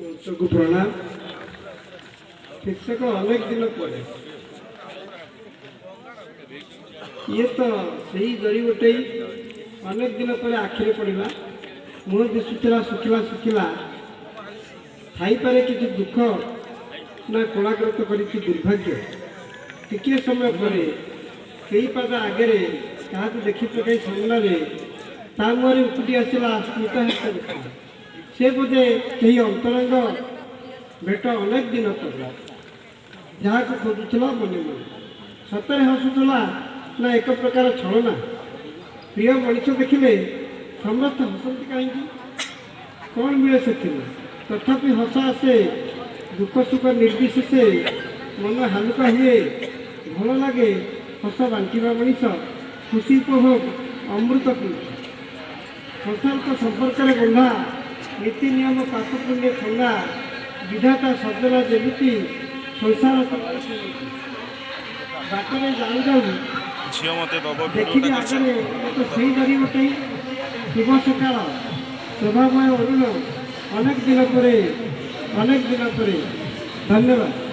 को प्रणाम। शिक्षक अनेक दिन पर ये तो सही जड़ी गोटे अनेक दिन पर आखिरे पड़ा मुह दिशुला सुखिला सुखिला थाईपे कि दुख ना कोलाग्रत कर दुर्भाग्य टिके समय पर कई पाद आगे क्या देखी पकई सामने ता मुहर उपुटी आसला स्मृत हाथ देखा से बोधे कई अंतरंग भेट अनेक दिन पर जहाँ को खोजुला मन मन सतरे हसुला ना एक प्रकार छलना प्रिय मनीष देखिले समस्त हसती कहीं कौन मिले से तथापि हस आसे दुख सुख निर्विशेषे मन हालुका हुए भल लगे हस बांटा मनीष खुशी उपभोग अमृत संसार तो संपर्क में बंधा नीति नियम पाप पुण्य खंगा विधाता सज्जना जमी संसार बाटर जाऊ जाऊ देखिए आगे तो सही धरी गोटे शुभ सकाल शोभामय अरुण अनेक दिन पर धन्यवाद।